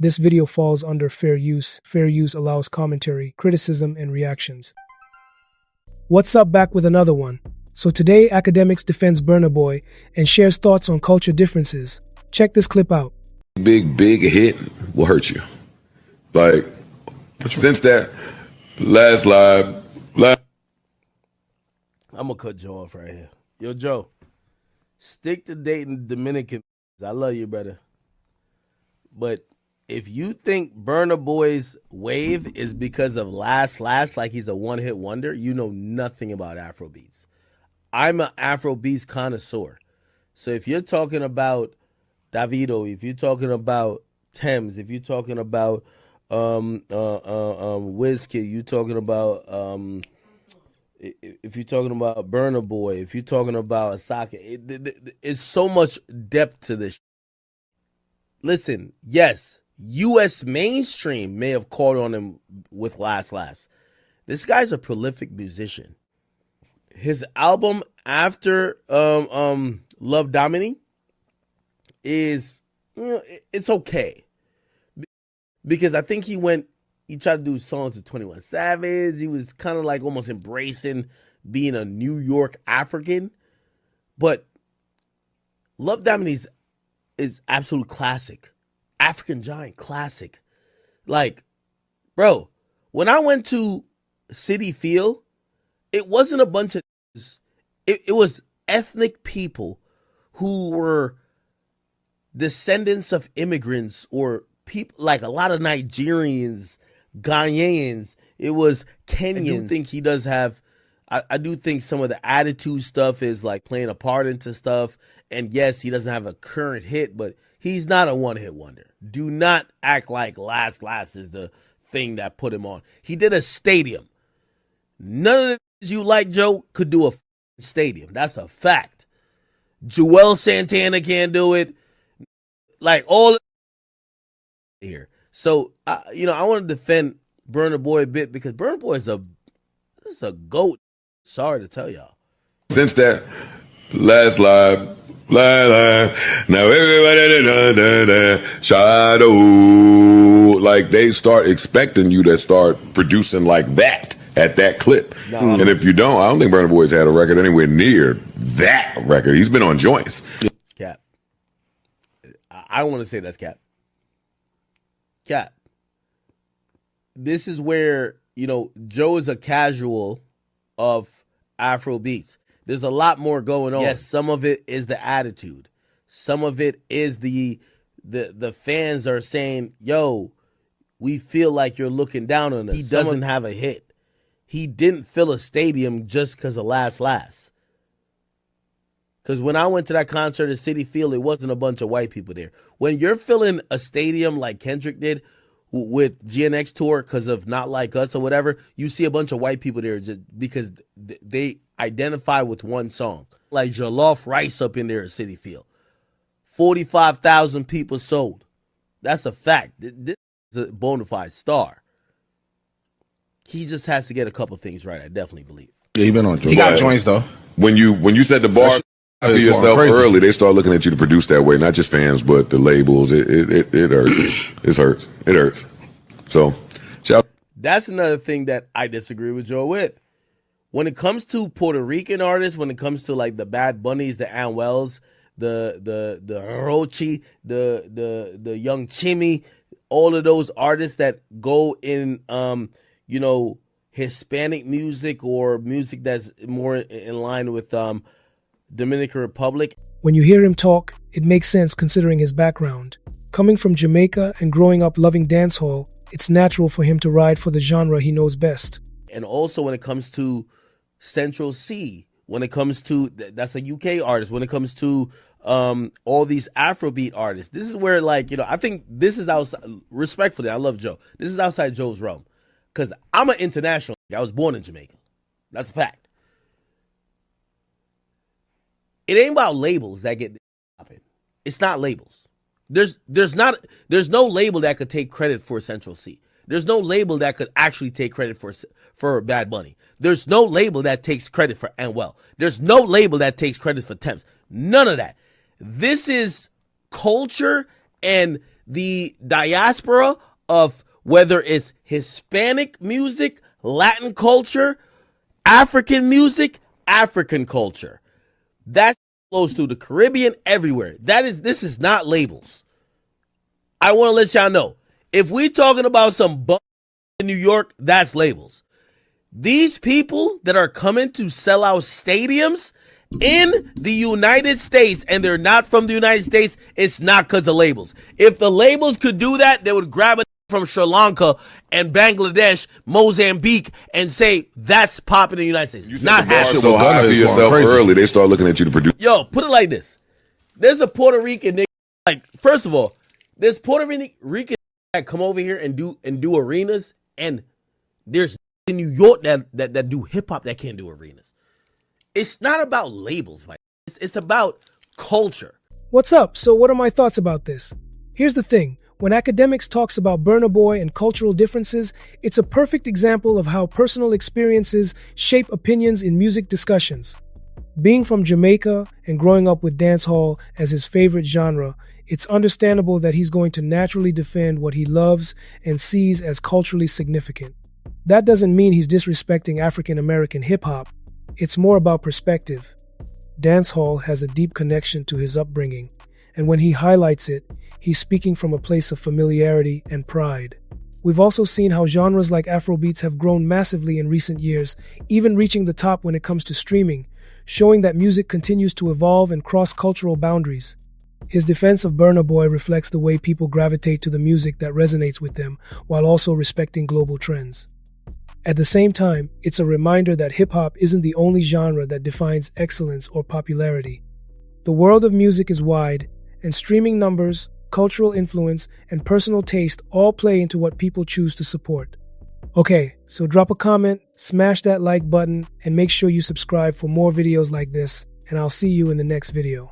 This video falls under fair use. Fair use allows commentary, criticism, and reactions. What's up, back with another one. So today, Akademiks defends Burna Boy and shares thoughts on culture differences. Check this clip out. Big hit will hurt you. Like, since that last live, I'm gonna cut Joe off right here. Yo, Joe, stick to dating Dominican. I love you, brother. But if you think Burna Boy's wave is because of last, like he's a one-hit wonder, you know nothing about Afrobeats. I'm an Afrobeats connoisseur. So if you're talking about Davido, if you're talking about Thames, if you're talking about Wizkid, you're talking about if you're talking about Burna Boy, if you're talking about Asaka, it's so much depth to this. Listen, yes, U.S. mainstream may have caught on him with Last. This guy's a prolific musician. His album after Love Domini is, it's okay. Because I think he tried to do songs with 21 Savage. He was kind of like almost embracing being a New York African. But Love Domini is absolute classic. African Giant classic. Like, bro, when I went to City Field, it wasn't a bunch of, it was ethnic people who were descendants of immigrants or people, like a lot of Nigerians, Ghanaians. It was Kenyans. I do think he does have, I do think some of the attitude stuff is like playing a part into stuff. And yes, he doesn't have a current hit, but he's not a one-hit wonder. Do not act like Last is the thing that put him on. He did a stadium. None of the you like, Joe, could do a stadium. That's a fact. Joel Santana can't do it. Like all here. So, I want to defend Burna Boy a bit because Burna Boy is a goat. Sorry to tell y'all. Since that last live, now everybody shadow, like they start expecting you to start producing like that at that clip. No. And if you don't, I don't think Burna Boy's had a record anywhere near that record. He's been on joints. Cap. I want to say that's Cap. Cap. This is where, Joe is a casual of Afro beats. There's a lot more going on. Yes, some of it is the attitude. Some of it is the fans are saying, yo, we feel like you're looking down on us. He doesn't have a hit. He didn't fill a stadium just because of Last. Because when I went to that concert at City Field, it wasn't a bunch of white people there. When you're filling a stadium like Kendrick did with GNX Tour because of Not Like Us or whatever, you see a bunch of white people there just because they identify with one song. Like Jollof Rice up in there at City Field. 45,000 people sold. That's a fact. This is a bona fide star. He just has to get a couple things right, I definitely believe. Yeah, he been on joints. He got joints, though. When you set the bar for yourself early, they start looking at you to produce that way. Not just fans, but the labels. It hurts. It hurts. So, that's another thing that I disagree with Joe with. When it comes to Puerto Rican artists, when it comes to like the Bad Bunnies, the Anuels, the Rochi, the Young Chimmy, all of those artists that go in Hispanic music or music that's more in line with Dominican Republic. When you hear him talk, it makes sense considering his background. Coming from Jamaica and growing up loving dancehall, it's natural for him to ride for the genre he knows best. And also when it comes to Central C, when it comes to, that's a UK artist, when it comes to all these Afrobeat artists, this is where I think this is outside, respectfully, I love Joe. This is outside Joe's realm. Because I'm an international. I was born in Jamaica. That's a fact. It ain't about labels that get popping. It's not labels. There's no label that could take credit for Central C. There's no label that could actually take credit for Bad Bunny. There's no label that takes credit for Anuel. There's no label that takes credit for Thames. None of that. This is culture and the diaspora of whether it's Hispanic music, Latin culture, African music, African culture. That flows through the Caribbean, everywhere. This is not labels. I want to let y'all know. If we talking about some in New York, that's labels. These people that are coming to sell out stadiums in the United States, and they're not from the United States, it's not because of labels. If the labels could do that, they would grab it from Sri Lanka and Bangladesh, Mozambique, and say that's popping in the United States. You not hashing so high for yourself early, they start looking at you to produce. Yo, put it like this. There's a Puerto Rican nigga, like, first of all, there's Puerto Rican that come over here and do arenas, and there's in New York that do hip hop that can't do arenas. It's not about labels, man. It's about culture. What's up? So what are my thoughts about this? Here's the thing. When Akademiks talks about Burna Boy and cultural differences, it's a perfect example of how personal experiences shape opinions in music discussions. Being from Jamaica and growing up with dancehall as his favorite genre, it's understandable that he's going to naturally defend what he loves and sees as culturally significant. That doesn't mean he's disrespecting African American hip-hop. It's more about perspective. Dancehall has a deep connection to his upbringing, and when he highlights it, he's speaking from a place of familiarity and pride. We've also seen how genres like Afrobeats have grown massively in recent years, even reaching the top when it comes to streaming, showing that music continues to evolve and cross cultural boundaries. His defense of Burna Boy reflects the way people gravitate to the music that resonates with them, while also respecting global trends. At the same time, it's a reminder that hip-hop isn't the only genre that defines excellence or popularity. The world of music is wide, and streaming numbers, cultural influence, and personal taste all play into what people choose to support. Okay, so drop a comment, smash that like button, and make sure you subscribe for more videos like this, and I'll see you in the next video.